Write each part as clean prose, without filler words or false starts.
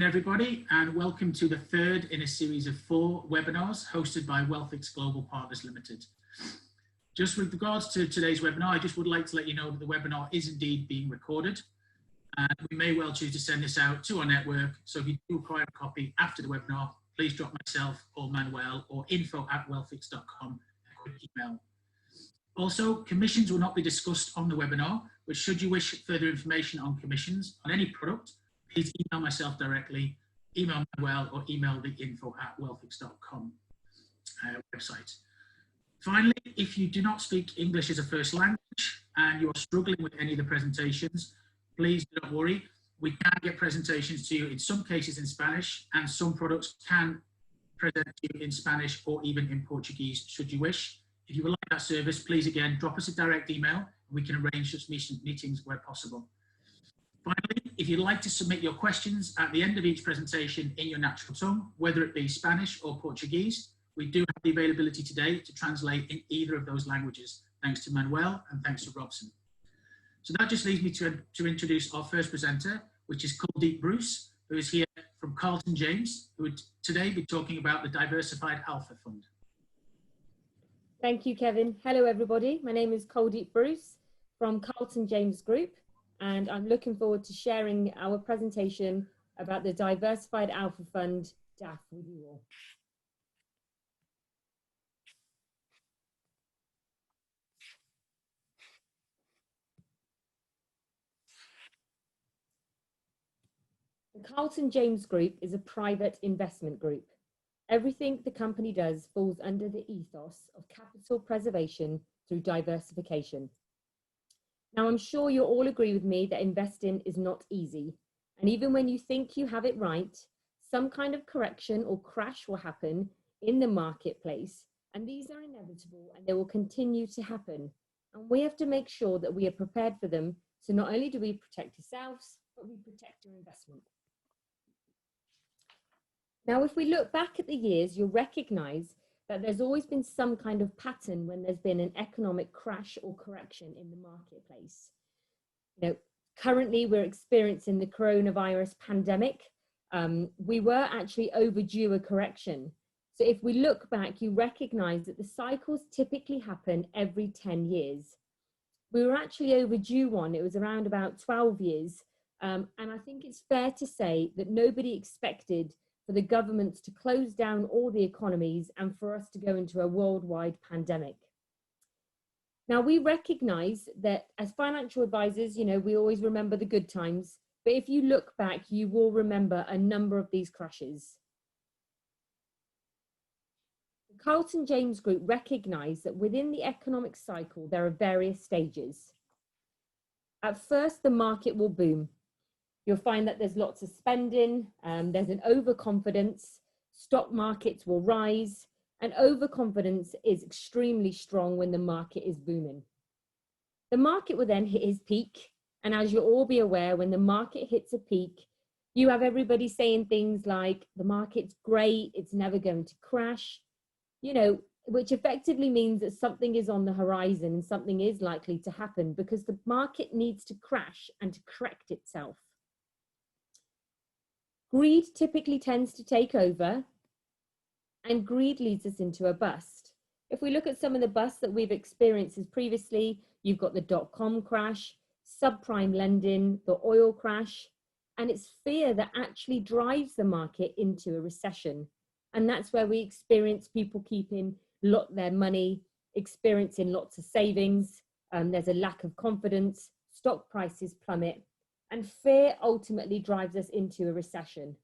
Everybody, and welcome to the third in a series of 4 webinars hosted by Wealthics Global Partners Limited. Just with regards to today's webinar, I just would like to let you know that the webinar is indeed being recorded, and we may well choose to send this out to our network. So if you do require a copy after the webinar, please drop myself or Manuel or info@wealthics.com a quick email. Also, commissions will not be discussed on the webinar, but should you wish further information on commissions on any product, please email myself directly, email Manuel, or email the info@wealthics.com website. Finally, if you do not speak English as a first language and you are struggling with any of the presentations, please don't worry. We can get presentations to you in some cases in Spanish, and some products can present to you in Spanish or even in Portuguese, should you wish. If you would like that service, please again, drop us a direct email and we can arrange such meetings where possible. Finally, if you'd like to submit your questions at the end of each presentation in your natural tongue, whether it be Spanish or Portuguese, we do have the availability today to translate in either of those languages, thanks to Manuel and thanks to Robson. So that just leaves me to introduce our first presenter, which is Kuldeep Bruce, who is here from Carlton James, who would today be talking about the Diversified Alpha Fund. Thank you, Kevin. Hello, everybody. My name is Kuldeep Bruce from Carlton James Group, and I'm looking forward to sharing our presentation about the Diversified Alpha Fund, DAF, with you all. The Carlton James Group is a private investment group. Everything the company does falls under the ethos of capital preservation through diversification. Now, I'm sure you'll all agree with me that investing is not easy. And even when you think you have it right, some kind of correction or crash will happen in the marketplace. And these are inevitable and they will continue to happen. And we have to make sure that we are prepared for them. So not only do we protect ourselves, but we protect your investment. Now, if we look back at the years, you'll recognize that there's always been some kind of pattern when there's been an economic crash or correction in the marketplace. Currently we're experiencing the coronavirus pandemic. We were actually overdue a correction. So if we look back, you recognize that the cycles typically happen every 10 years. We were actually overdue one. It was around about 12 years. And I think it's fair to say that nobody expected for the governments to close down all the economies and for us to go into a worldwide pandemic. Now, we recognize that as financial advisors, we always remember the good times, but if you look back, you will remember a number of these crashes. The Carlton James Group recognize that within the economic cycle, there are various stages. At first, the market will boom. You'll find that there's lots of spending, there's an overconfidence, stock markets will rise, and overconfidence is extremely strong when the market is booming. The market will then hit its peak, and as you'll all be aware, when the market hits a peak, you have everybody saying things like, the market's great, it's never going to crash, which effectively means that something is on the horizon and something is likely to happen because the market needs to crash and to correct itself. Greed typically tends to take over, and greed leads us into a bust. If we look at some of the busts that we've experienced previously, you've got the dot-com crash, subprime lending, the oil crash, and it's fear that actually drives the market into a recession. And that's where we experience people keeping their money, experiencing lots of savings, there's a lack of confidence, stock prices plummet, and fear ultimately drives us into a recession.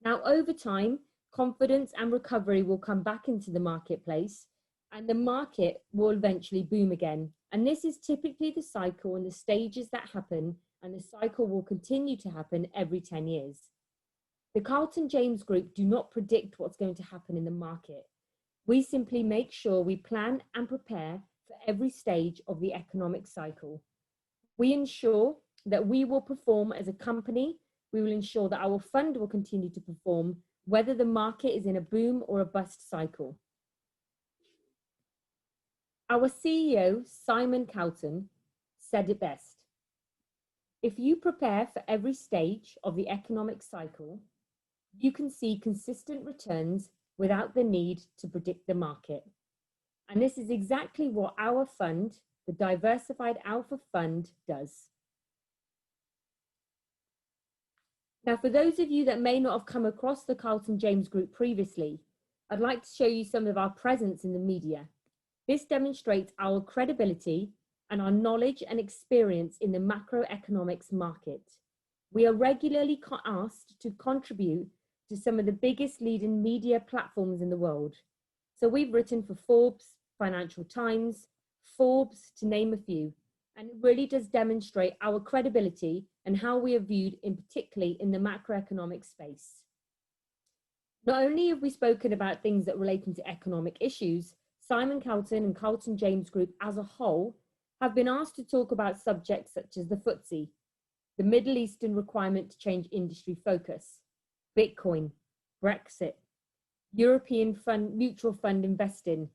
Now, over time, confidence and recovery will come back into the marketplace and the market will eventually boom again. And this is typically the cycle and the stages that happen, and the cycle will continue to happen every 10 years. The Carlton James Group do not predict what's going to happen in the market. We simply make sure we plan and prepare for every stage of the economic cycle. We ensure that we will perform as a company. We will ensure that our fund will continue to perform, whether the market is in a boom or a bust cycle. Our CEO, Simon Calton, said it best. If you prepare for every stage of the economic cycle, you can see consistent returns without the need to predict the market. And this is exactly what our fund, the Diversified Alpha Fund, does. Now, for those of you that may not have come across the Carlton James Group previously, I'd like to show you some of our presence in the media. This demonstrates our credibility and our knowledge and experience in the macroeconomics market. We are regularly asked to contribute to some of the biggest leading media platforms in the world. So we've written for Forbes, Financial Times, Forbes, to name a few, and it really does demonstrate our credibility and how we are viewed, in particularly in the macroeconomic space. Not only have we spoken about things that relate to economic issues, Simon Carlton and Carlton James Group as a whole have been asked to talk about subjects such as the FTSE, the Middle Eastern requirement to change industry focus, Bitcoin, Brexit, European mutual fund investing,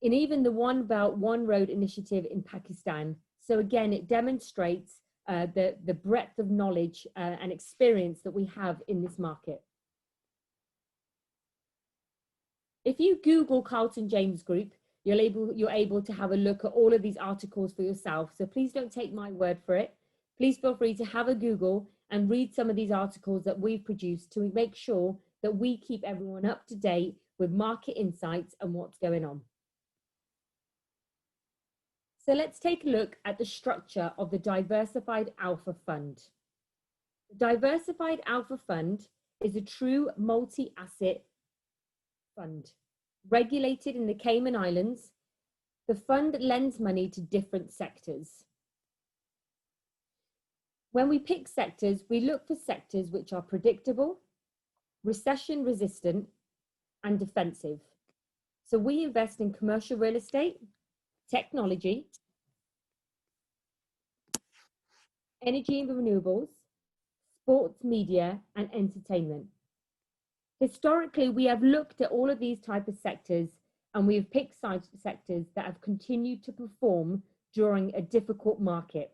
and even the One Belt, One Road initiative in Pakistan. So again, it demonstrates the breadth of knowledge and experience that we have in this market. If you Google Carlton James Group, you're able to have a look at all of these articles for yourself. So please don't take my word for it. Please feel free to have a Google and read some of these articles that we've produced to make sure that we keep everyone up to date with market insights and what's going on. So let's take a look at the structure of the Diversified Alpha Fund. The Diversified Alpha Fund is a true multi-asset fund. Regulated in the Cayman Islands, the fund lends money to different sectors. When we pick sectors, we look for sectors which are predictable, recession resistant, and defensive. So we invest in commercial real estate, technology, energy and renewables, sports, media, and entertainment. Historically, we have looked at all of these types of sectors and we have picked sectors that have continued to perform during a difficult market.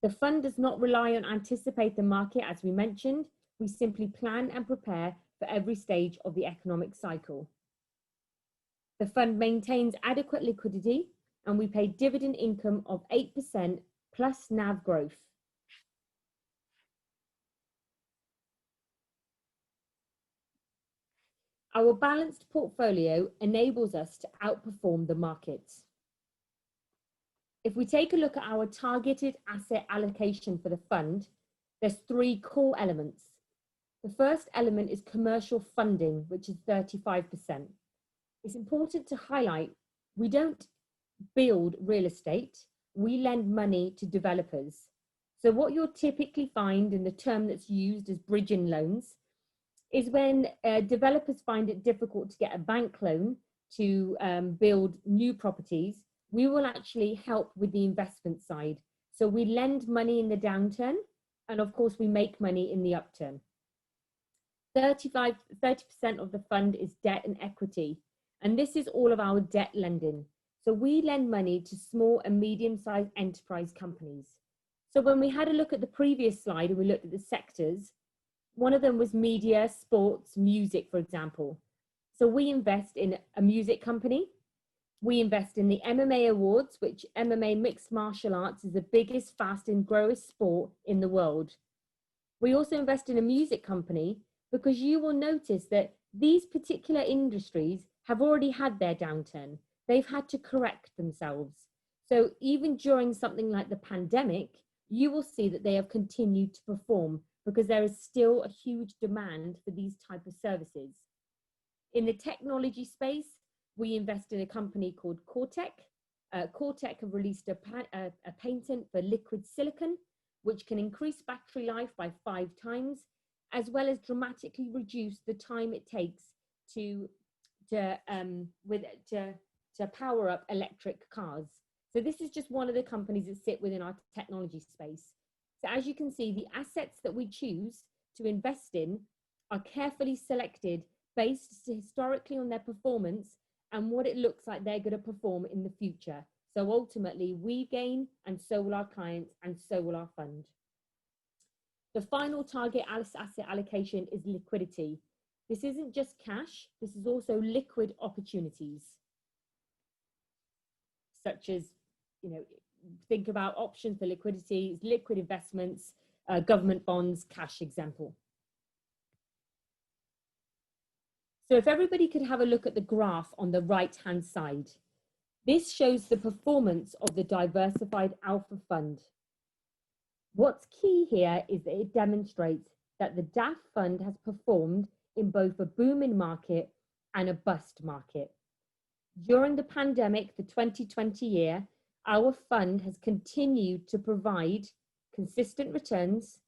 The fund does not rely on anticipate the market, as we mentioned. We simply plan and prepare for every stage of the economic cycle. The fund maintains adequate liquidity and we pay dividend income of 8% plus NAV growth. Our balanced portfolio enables us to outperform the markets. If we take a look at our targeted asset allocation for the fund, there's three core elements. The first element is commercial funding, which is 35%. It's important to highlight, we don't build real estate, we lend money to developers. So what you'll typically find in the term that's used as bridging loans is when developers find it difficult to get a bank loan to build new properties, we will actually help with the investment side. So we lend money in the downturn, and of course we make money in the upturn. 30% of the fund is debt and equity, and this is all of our debt lending. So we lend money to small and medium-sized enterprise companies. So when we had a look at the previous slide and we looked at the sectors, one of them was media, sports, music, for example. So we invest in a music company. We invest in the MMA Awards, which MMA mixed martial arts is the biggest, fastest and growing sport in the world. We also invest in a music company because you will notice that these particular industries have already had their downturn. They've had to correct themselves. So even during something like the pandemic, you will see that they have continued to perform because there is still a huge demand for these type of services. In the technology space, we invest in a company called Cortec. Cortec have released a patent for liquid silicon, which can increase battery life by 5 times, as well as dramatically reduce the time it takes to power up electric cars. So this is just one of the companies that sit within our technology space. So as you can see, the assets that we choose to invest in are carefully selected based historically on their performance and what it looks like they're going to perform in the future. So ultimately we gain, and so will our clients, and so will our fund. The final target asset allocation is liquidity. This isn't just cash, this is also liquid opportunities, such as, think about options for liquidity, liquid investments, government bonds, cash example. So if everybody could have a look at the graph on the right-hand side, this shows the performance of the Diversified Alpha Fund. What's key here is that it demonstrates that the DAF fund has performed in both a booming market and a bust market. During the pandemic, the 2020 year, our fund has continued to provide consistent returns,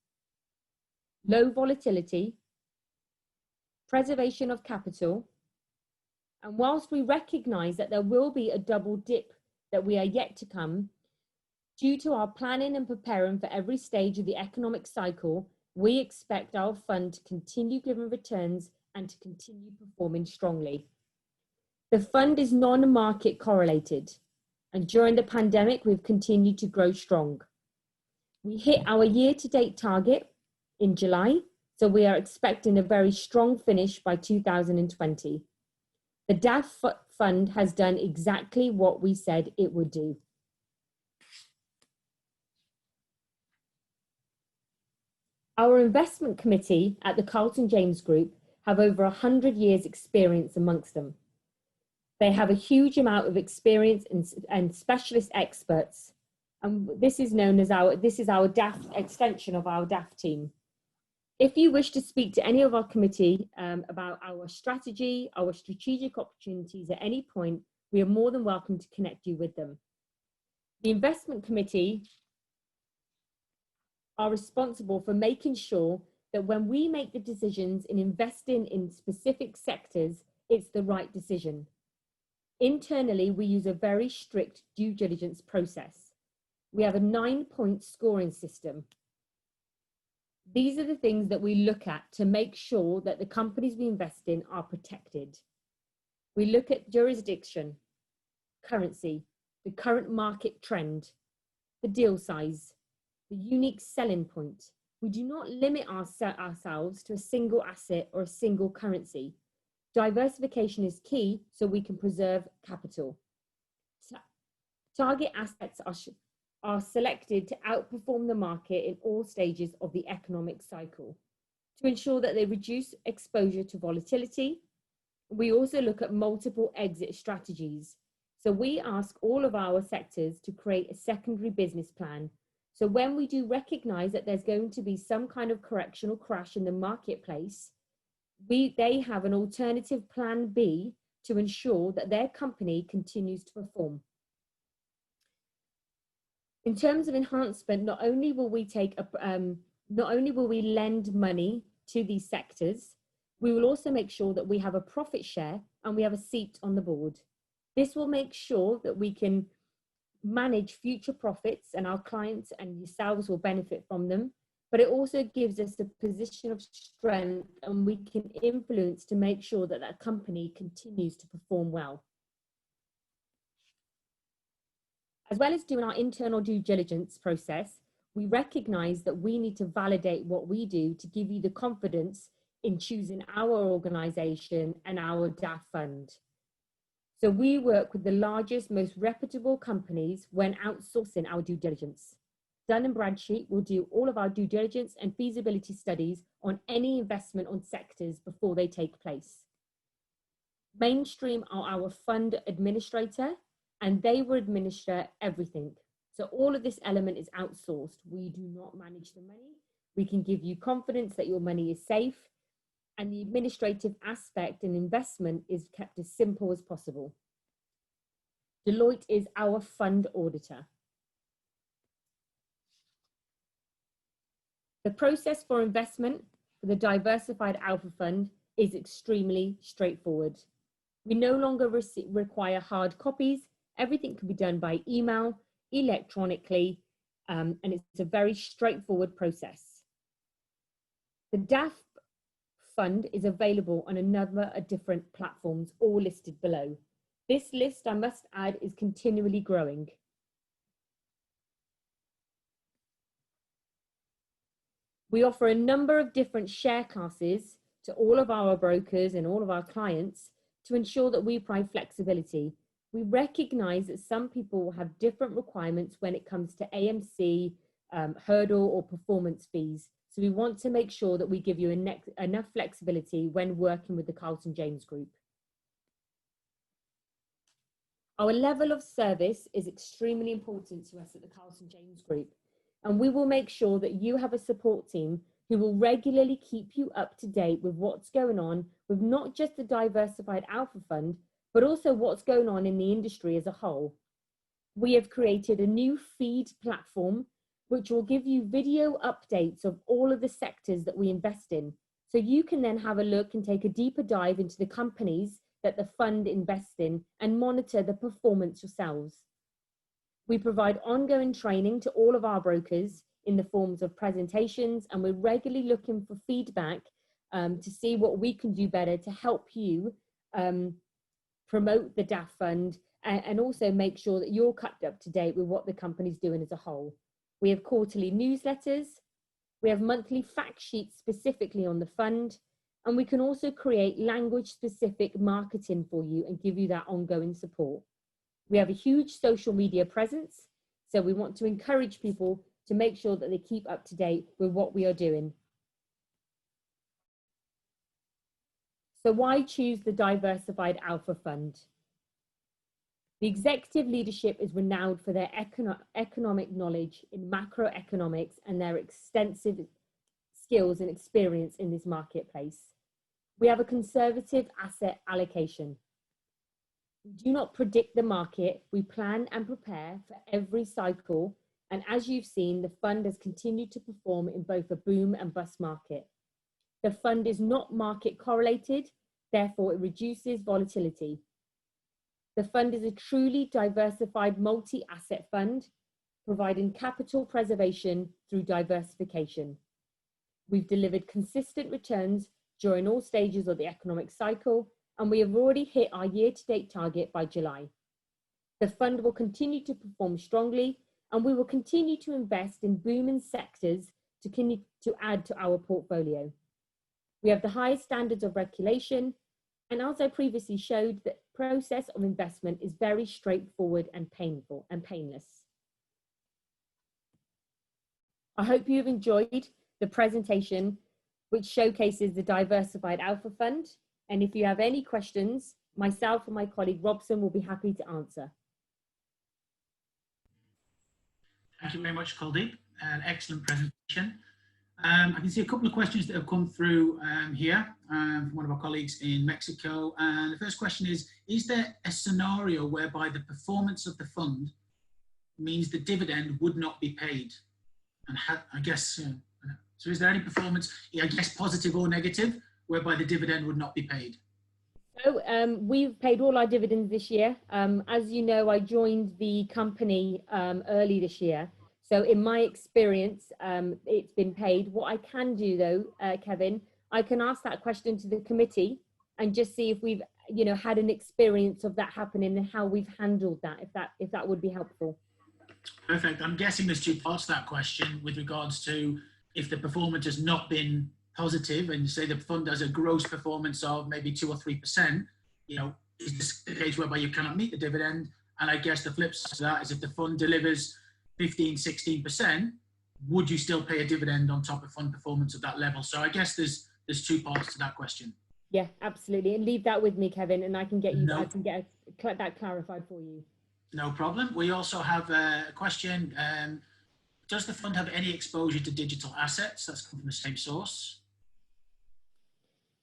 low volatility, preservation of capital, and whilst we recognise that there will be a double dip that we are yet to come, due to our planning and preparing for every stage of the economic cycle, we expect our fund to continue giving returns and to continue performing strongly. The fund is non-market correlated, and during the pandemic, we've continued to grow strong. We hit our year-to-date target in July, so we are expecting a very strong finish by 2020. The DAF fund has done exactly what we said it would do. Our investment committee at the Carlton James Group have over 100 years experience amongst them. They have a huge amount of experience and specialist experts. And this is known as our DAF extension of our DAF team. If you wish to speak to any of our committee about our strategy, our strategic opportunities at any point, we are more than welcome to connect you with them. The investment committee are responsible for making sure that when we make the decisions in investing in specific sectors, it's the right decision. Internally, we use a very strict due diligence process. We have a 9-point scoring system. These are the things that we look at to make sure that the companies we invest in are protected. We look at jurisdiction, currency, the current market trend, the deal size, the unique selling point. We do not limit ourselves to a single asset or a single currency. Diversification is key so we can preserve capital. Target assets are selected to outperform the market in all stages of the economic cycle to ensure that they reduce exposure to volatility. We also look at multiple exit strategies. So we ask all of our sectors to create a secondary business plan. So when we do recognize that there's going to be some kind of correction or crash in the marketplace, they have an alternative plan B to ensure that their company continues to perform. In terms of enhancement, not only will we lend money to these sectors, we will also make sure that we have a profit share and we have a seat on the board. This will make sure that we can manage future profits and our clients and yourselves will benefit from them, but it also gives us a position of strength and we can influence to make sure that that company continues to perform well. As well as doing our internal due diligence process, we recognize that we need to validate what we do to give you the confidence in choosing our organization and our DAF fund. So we work with the largest, most reputable companies when outsourcing our due diligence. Dun & Bradstreet will do all of our due diligence and feasibility studies on any investment on sectors before they take place. Mainstream are our fund administrator, and they will administer everything. So all of this element is outsourced. We do not manage the money. We can give you confidence that your money is safe, and the administrative aspect and investment is kept as simple as possible. Deloitte is our fund auditor. The process for investment for the Diversified Alpha Fund is extremely straightforward. We no longer require hard copies. Everything can be done by email, electronically, and it's a very straightforward process. The DAF fund is available on a number of different platforms, all listed below. This list, I must add, is continually growing. We offer a number of different share classes to all of our brokers and all of our clients to ensure that we provide flexibility. We recognize that some people will have different requirements when it comes to AMC, hurdle or performance fees. So we want to make sure that we give you enough flexibility when working with the Carlton James Group. Our level of service is extremely important to us at the Carlton James Group, and we will make sure that you have a support team who will regularly keep you up to date with what's going on with not just the Diversified Alpha Fund, but also what's going on in the industry as a whole. We have created a new feed platform which will give you video updates of all of the sectors that we invest in. So you can then have a look and take a deeper dive into the companies that the fund invests in and monitor the performance yourselves. We provide ongoing training to all of our brokers in the forms of presentations, and we're regularly looking for feedback to see what we can do better to help you promote the DAF fund and also make sure that you're kept up to date with what the company's doing as a whole. We have quarterly newsletters, we have monthly fact sheets specifically on the fund, and we can also create language-specific marketing for you and give you that ongoing support. We have a huge social media presence, so we want to encourage people to make sure that they keep up to date with what we are doing. So why choose the Diversified Alpha Fund? The executive leadership is renowned for their economic knowledge in macroeconomics and their extensive skills and experience in this marketplace. We have a conservative asset allocation. We do not predict the market, we plan and prepare for every cycle, and as you've seen, the fund has continued to perform in both a boom and bust market. The fund is not market correlated, therefore it reduces volatility. The fund is a truly diversified multi-asset fund, providing capital preservation through diversification. We've delivered consistent returns during all stages of the economic cycle, and we have already hit our year-to-date target by July. The fund will continue to perform strongly, and we will continue to invest in booming sectors to add to our portfolio. We have the highest standards of regulation, and as I previously showed, the process of investment is very straightforward and painless. I hope you've enjoyed the presentation, which showcases the Diversified Alpha Fund. And if you have any questions, myself and my colleague Robson will be happy to answer. Thank you very much, Kuldeep. An excellent presentation. I can see a couple of questions that have come through here from one of our colleagues in Mexico. And the first question is there a scenario whereby the performance of the fund means the dividend would not be paid? And I guess, so is there any performance, I guess positive or negative, whereby the dividend would not be paid? So we've paid all our dividends this year. As you know, I joined the company early this year. So in my experience, it's been paid. What I can do though, Kevin, I can ask that question to the committee and just see if we've, had an experience of that happening and how we've handled that, if that would be helpful. Perfect. I'm guessing there's two parts to that question with regards to if the performance has not been positive and say the fund has a gross performance of maybe 2 or 3%, is this the case whereby you cannot meet the dividend? And I guess the flip side to that is if the fund delivers 15, 16%, would you still pay a dividend on top of fund performance at that level? So I guess there's two parts to that question. Yeah, absolutely. And leave that with me, Kevin, and I can get that clarified for you. No problem. We also have a question. Does the fund have any exposure to digital assets? That's come from the same source.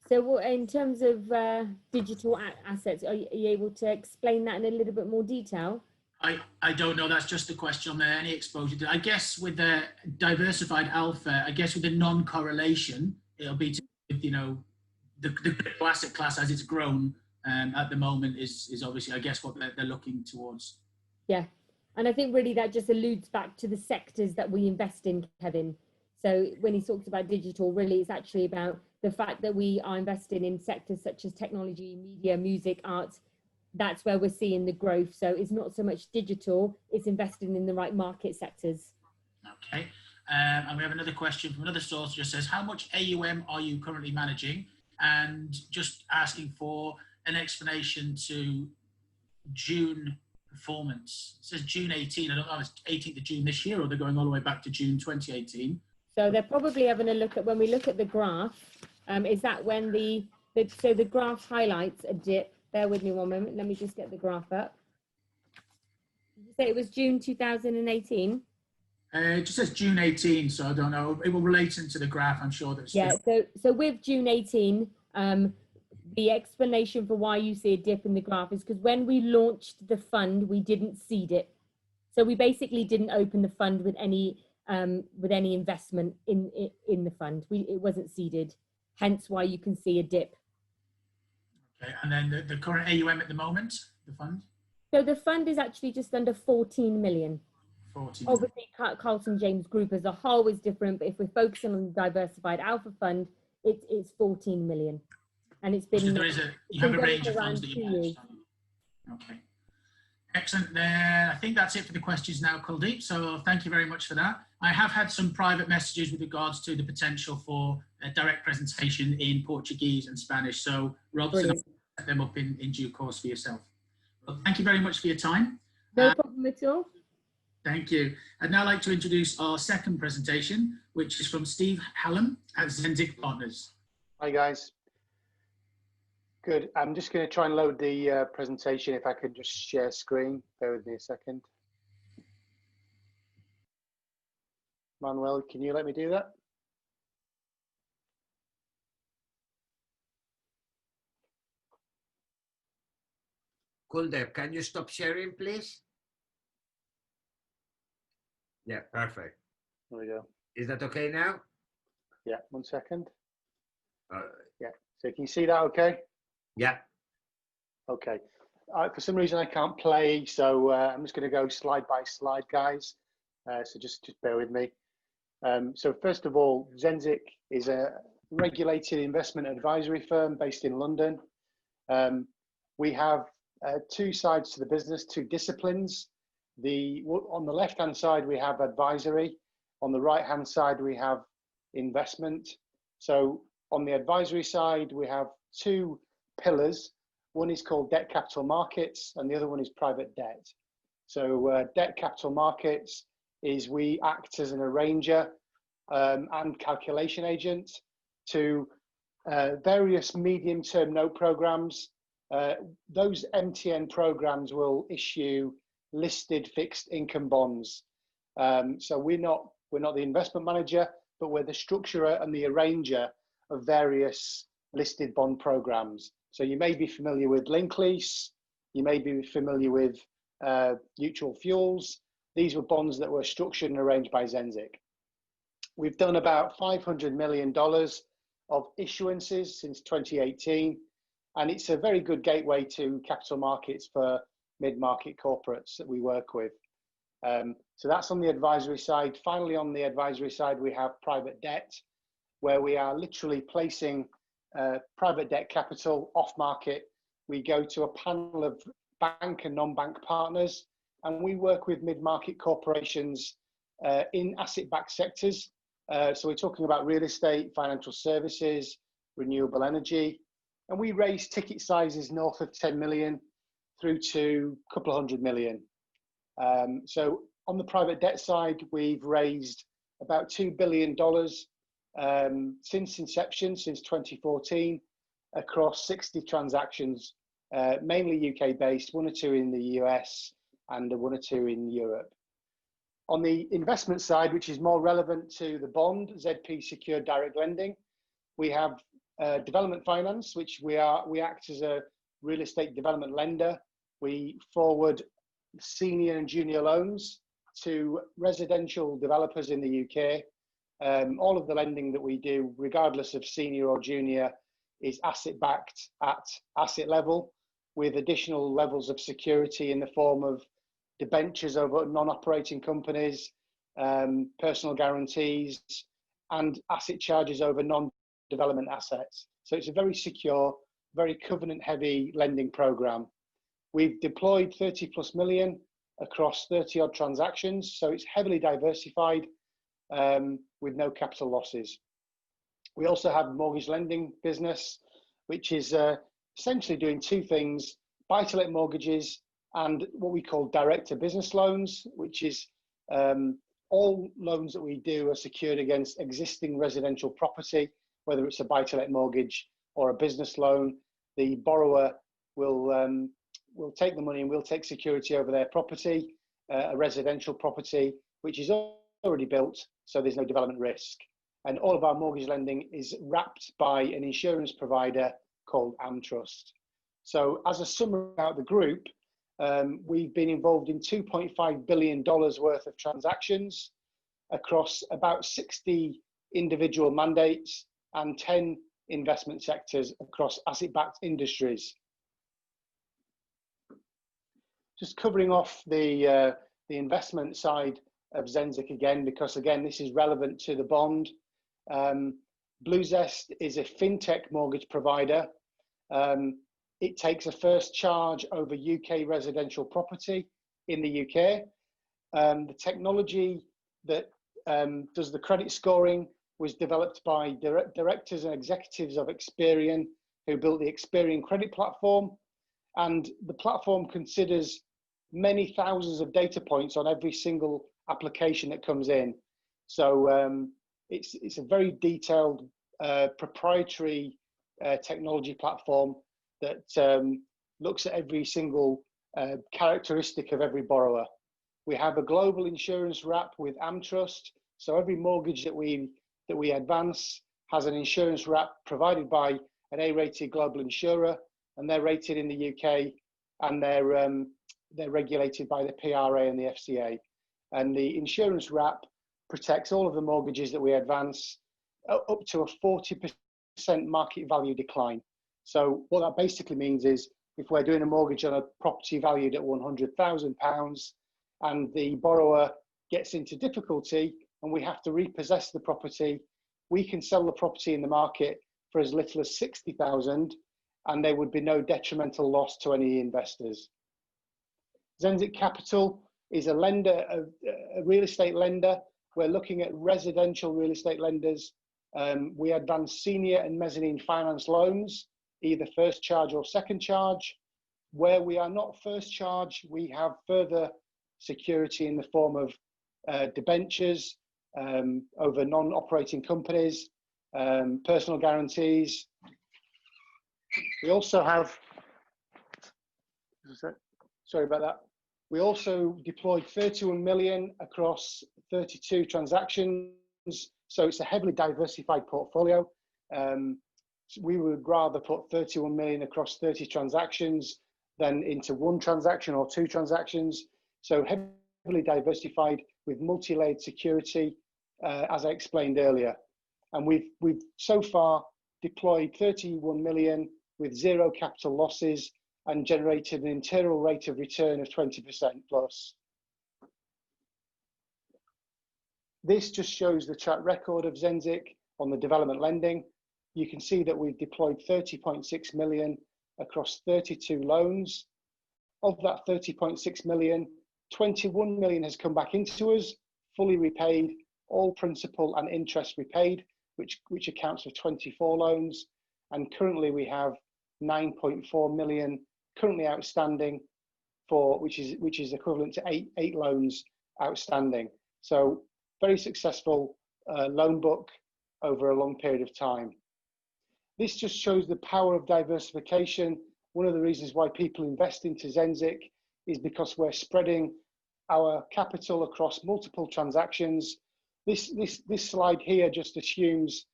So in terms of digital assets, are you able to explain that in a little bit more detail? I don't know. That's just the question on there. Any exposure to, I guess with the Diversified Alpha, I guess with the non-correlation, it'll be to, the crypto asset class as it's grown at the moment is obviously, I guess, what they're looking towards. Yeah. And I think really that just alludes back to the sectors that we invest in, Kevin. So when he talks about digital, really it's actually about the fact that we are investing in sectors such as technology, media, music, arts. That's where we're seeing the growth. So it's not so much digital, it's investing in the right market sectors. Okay. And we have another question from another source that just says, how much AUM are you currently managing? And just asking for an explanation to June performance. It says June 18. I don't know if it's 18th of June this year or they're going all the way back to June 2018. So they're probably having a look at, when we look at the graph, is that when so the graph highlights a dip. Bear with me one moment. Let me just get the graph up. Did you say it was June 2018? It just says June 18, so I don't know. It will relate into the graph, I'm sure. That's yeah. So with June 18, the explanation for why you see a dip in the graph is because when we launched the fund, we didn't seed it. So we basically didn't open the fund with any investment in the fund. It wasn't seeded, hence why you can see a dip. Okay, and then the current AUM at the moment, the fund? So the fund is actually just under 14 million. 14. Obviously, Carlton James Group as a whole is different, but if we're focusing on the Diversified Alpha Fund, it's 14 million. And it's been... So you have a range of funds that you manage. Okay. Excellent. There, I think that's it for the questions now, Kuldeep. So thank you very much for that. I have had some private messages with regards to the potential for a direct presentation in Portuguese and Spanish. So Robson, I'll set them up in due course for yourself. Well, thank you very much for your time. No problem at all. Thank you. I'd now like to introduce our second presentation, which is from Steve Hallam at Zenzik Partners. Hi guys. Good. I'm just going to try and load the presentation. If I could just share screen. Bear with me a second. Manuel, can you let me do that? Kuldeep, can you stop sharing, please? Yeah, perfect. There we go. Is that okay now? Yeah, 1 second. Yeah, so can you see that okay? Yeah. Okay. For some reason I can't play, so I'm just going to go slide by slide, guys. So just bear with me. So first of all, Zenzik is a regulated investment advisory firm based in London. We have two sides to the business, two disciplines. On the left-hand side, we have advisory. On the right-hand side, we have investment. So on the advisory side, we have two pillars. One is called debt capital markets, and the other one is private debt. So debt capital markets is we act as an arranger and calculation agent to various medium-term note programs. Those MTN programs will issue listed fixed income bonds. So we're not the investment manager, but we're the structurer and the arranger of various listed bond programs. So you may be familiar with Link Lease, you may be familiar with Mutual Fuels. These were bonds that were structured and arranged by Zenzik. We've done about $500 million of issuances since 2018, and it's a very good gateway to capital markets for mid-market corporates that we work with. So that's on the advisory side. Finally, on the advisory side, we have private debt, where we are literally placing private debt capital off market. We go to a panel of bank and non-bank partners, and we work with mid-market corporations in asset-backed sectors. So we're talking about real estate, financial services, renewable energy, and we raise ticket sizes north of 10 million through to a couple of $100 million. So on the private debt side, we've raised about $2 billion since inception, since 2014, across 60 transactions, mainly UK based, 1 or 2 in the US and 1 or 2 in Europe. On the investment side, which is more relevant to the bond, ZP secured direct lending, we have development finance, which we act as a real estate development lender. We forward senior and junior loans to residential developers in the UK. All of the lending that we do, regardless of senior or junior, is asset-backed at asset level, with additional levels of security in the form of debentures over non-operating companies, personal guarantees, and asset charges over non-development assets. So it's a very secure, very covenant-heavy lending program. We've deployed 30+ million across 30 odd transactions, so it's heavily diversified. with no capital losses. We also have a mortgage lending business, which is essentially doing two things: buy-to-let mortgages and what we call direct-to-business loans, which is all loans that we do are secured against existing residential property, whether it's a buy-to-let mortgage or a business loan. The borrower will take the money and we'll take security over their property, a residential property, which is already built, so there's no development risk. And all of our mortgage lending is wrapped by an insurance provider called AmTrust. So as a summary about the group, we've been involved in $2.5 billion worth of transactions across about 60 individual mandates and 10 investment sectors across asset-backed industries. Just covering off the investment side of Zenzik again, because again, this is relevant to the bond. Blue Zest is a fintech mortgage provider. It takes a first charge over UK residential property in the UK. The technology that does the credit scoring was developed by directors and executives of Experian, who built the Experian credit platform. And the platform considers many thousands of data points on every single application that comes in. So it's a very detailed proprietary technology platform that looks at every single characteristic of every borrower. We have a global insurance wrap with AmTrust, so every mortgage that we advance has an insurance wrap provided by an A-rated global insurer, and they're rated in the UK, and they're regulated by the PRA and the FCA. And the insurance wrap protects all of the mortgages that we advance up to a 40% market value decline. So what that basically means is, if we're doing a mortgage on a property valued at £100,000 and the borrower gets into difficulty and we have to repossess the property, we can sell the property in the market for as little as 60,000, and there would be no detrimental loss to any investors. Zenzik Capital is a lender, a real estate lender. We're looking at residential real estate lenders. We advance senior and mezzanine finance loans, either first charge or second charge. Where we are not first charge, we have further security in the form of debentures over non-operating companies, personal guarantees. We also have, sorry about that. We also deployed 31 million across 32 transactions. So it's a heavily diversified portfolio. We would rather put 31 million across 30 transactions than into one transaction or two transactions. So heavily diversified with multi-layered security, as I explained earlier. And we've so far deployed 31 million with zero capital losses and generated an internal rate of return of 20% plus. This just shows the track record of Zenzik on the development lending. You can see that we've deployed 30.6 million across 32 loans. Of that 30.6 million, 21 million has come back into us, fully repaid, all principal and interest repaid, which accounts for 24 loans. And currently we have 9.4 million currently outstanding, for which is equivalent to eight loans outstanding. So very successful loan book over a long period of time. This just shows the power of diversification. One of the reasons why people invest into Zenzik is because we're spreading our capital across multiple transactions. This slide here just assumes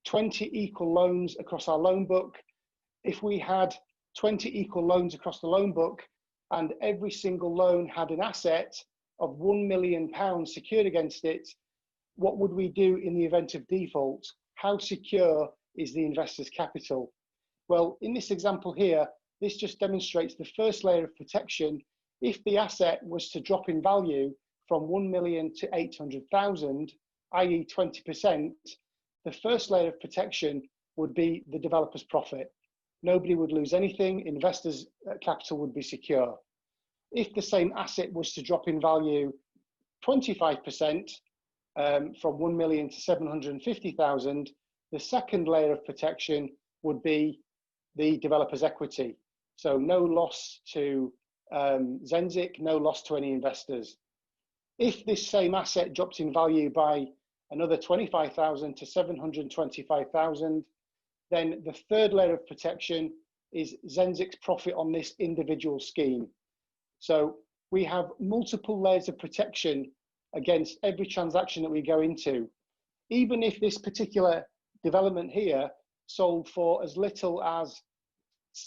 20 equal loans across our loan book. If we had 20 equal loans across the loan book and every single loan had an asset of £1 million secured against it, what would we do in the event of default? How secure is the investor's capital? Well, in this example here, this just demonstrates the first layer of protection. If the asset was to drop in value from 1 million to 800,000, i.e. 20%, the first layer of protection would be the developer's profit. Nobody would lose anything, investors' capital would be secure. If the same asset was to drop in value 25%, from 1 million to 750,000, the second layer of protection would be the developer's equity. So no loss to Zenzik, no loss to any investors. If this same asset dropped in value by another 25,000 to 725,000, then the third layer of protection is Zenzik's profit on this individual scheme. So we have multiple layers of protection against every transaction that we go into. Even if this particular development here sold for as little as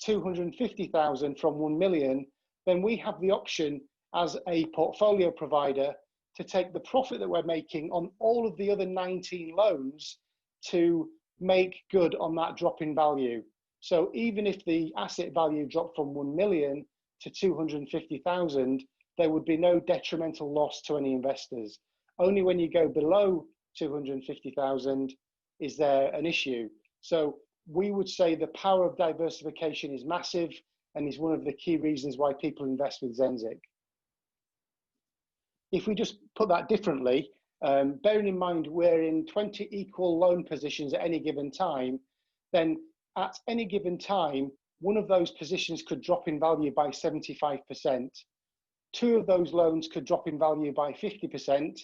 250,000 from 1 million, then we have the option as a portfolio provider to take the profit that we're making on all of the other 19 loans to make good on that drop in value. So even if the asset value dropped from 1 million to 250,000, there would be no detrimental loss to any investors. Only when you go below 250,000 is there an issue. So we would say the power of diversification is massive and is one of the key reasons why people invest with Zenzik. If we just put that differently, bearing in mind we're in 20 equal loan positions at any given time, then at any given time, one of those positions could drop in value by 75%. Two of those loans could drop in value by 50%,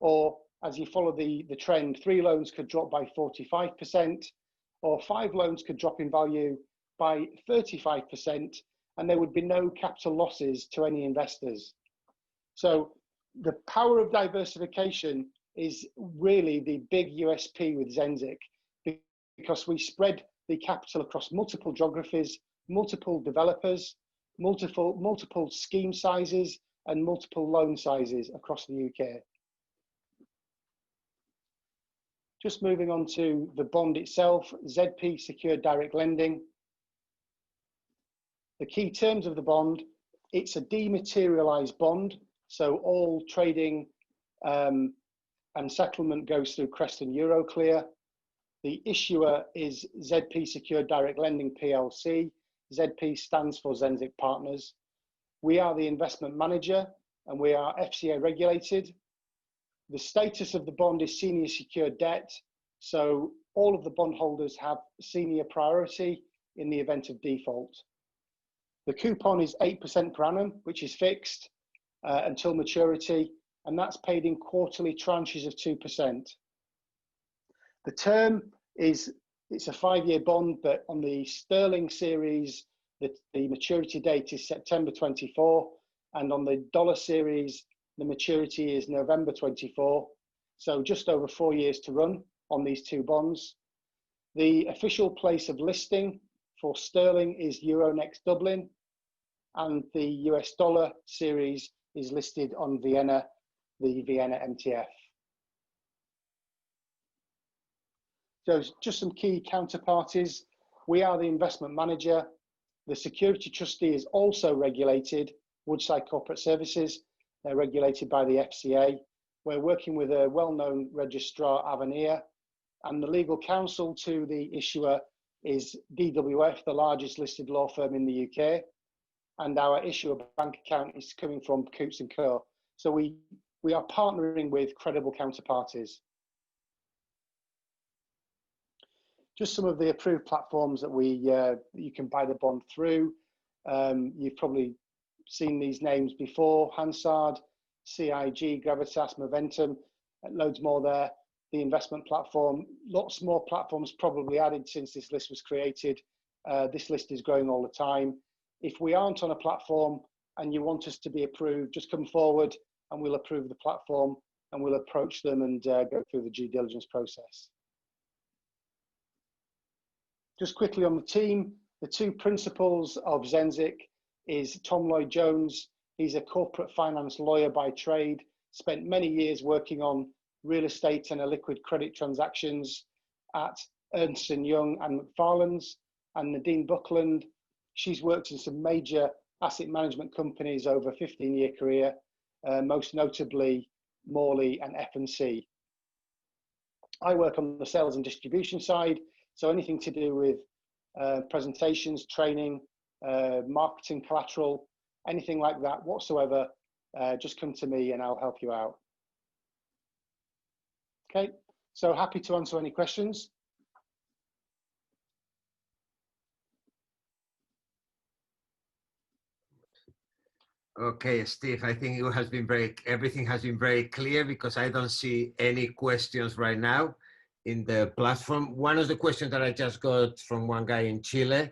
or as you follow the trend, 3 loans could drop by 45%, or 5 loans could drop in value by 35%, and there would be no capital losses to any investors. So the power of diversification is really the big USP with Zenzik, because we spread the capital across multiple geographies, multiple developers, multiple scheme sizes, and multiple loan sizes across the UK. Just moving on to the bond itself, ZP Secured Direct Lending. The key terms of the bond, it's a dematerialized bond, so all trading and settlement goes through Creston Euroclear. The issuer is ZP Secured Direct Lending PLC. ZP stands for Zenzik Partners. We are the investment manager and we are FCA regulated. The status of the bond is senior secured debt, so all of the bondholders have senior priority in the event of default. The coupon is 8% per annum, which is fixed until maturity, and that's paid in quarterly tranches of 2%. The term is, it's a 5-year bond, but on the sterling series, the maturity date is September 24, and on the dollar series, the maturity is November 24. So just over 4 years to run on these 2 bonds. The official place of listing for sterling is Euronext Dublin, and the US dollar series is listed on Vienna, the Vienna MTF. So just some key counterparties. We are the investment manager. The security trustee is also regulated, Woodside Corporate Services. They're regulated by the FCA. We're working with a well-known registrar, Avenir, and the legal counsel to the issuer is DWF, the largest listed law firm in the UK. And our issuer bank account is coming from Coutts & Co. So we are partnering with credible counterparties. Just some of the approved platforms that you can buy the bond through. You've probably seen these names before: Hansard, CIG, Gravitas, Momentum, loads more there. The investment platform, lots more platforms probably added since this list was created. This list is growing all the time. If we aren't on a platform and you want us to be approved, just come forward and we'll approve the platform and we'll approach them and go through the due diligence process. Just quickly on the team, the 2 principals of Zenzik is Tom Lloyd-Jones. He's a corporate finance lawyer by trade, spent many years working on real estate and illiquid credit transactions at Ernst & Young and McFarland's. And Nadine Buckland, she's worked in some major asset management companies over a 15-year career, most notably Morley and F&C. I work on the sales and distribution side, so anything to do with presentations, training, marketing collateral, anything like that whatsoever, just come to me and I'll help you out. Okay, so happy to answer any questions. Okay, Steve, I think everything has been very clear because I don't see any questions right now in the platform. One of the questions that I just got from one guy in Chile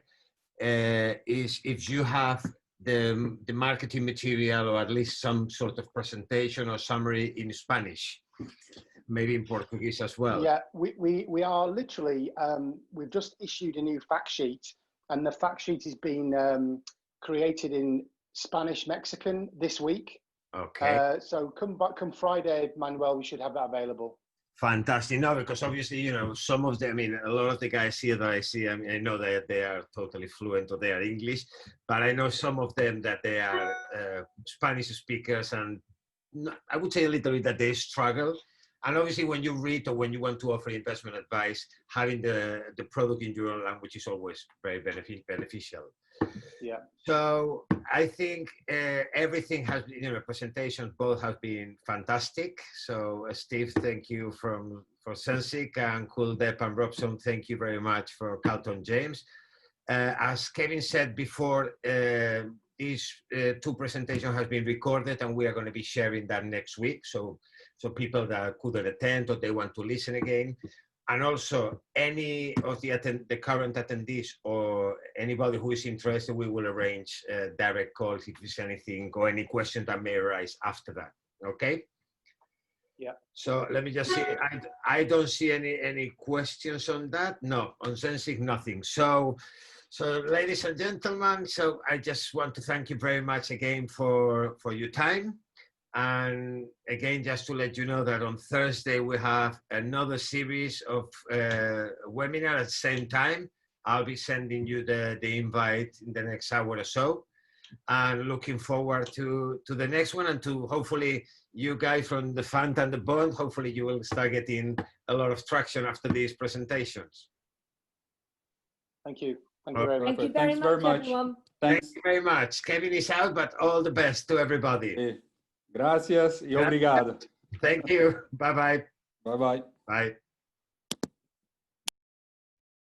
is if you have the marketing material or at least some sort of presentation or summary in Spanish, maybe in Portuguese as well. Yeah, we are literally, we've just issued a new fact sheet, and the fact sheet is being created in Spanish Mexican this week. Okay. So come Friday, Manuel, we should have that available. Fantastic. No, because obviously, you know, some of them, I mean, a lot of the guys here that I see, I mean, I know that they are totally fluent or they are English, but I know some of them that they are Spanish speakers, and I would say a little bit that they struggle. And obviously, when you read or when you want to offer investment advice, having the product in your own language is always very beneficial. Yeah. So I think everything has been, you know, presentations both have been fantastic. So Steve, thank you for Sensic, and Kuldep and Robson, thank you very much for Carlton James. As Kevin said before, these two presentations have been recorded, and we are going to be sharing that next week. So people that couldn't attend or they want to listen again. And also, any of the current attendees or anybody who is interested, we will arrange direct calls if there's anything or any questions that may arise after that. Okay? Yeah. So let me just see. I don't see any questions on that. No, on Sensic, nothing. So ladies and gentlemen, so I just want to thank you very much again for your time. And again, just to let you know that on Thursday, we have another series of webinar at the same time. I'll be sending you the invite in the next hour or so. And looking forward to the next one, and to hopefully you guys from the fund and the bond, hopefully you will start getting a lot of traction after these presentations. Thank you. Thank you very much. Thank you very much, everyone. Thank you very much. Kevin is out, but all the best to everybody. Gracias y obrigado. Thank you. Bye-bye. Bye-bye. Bye.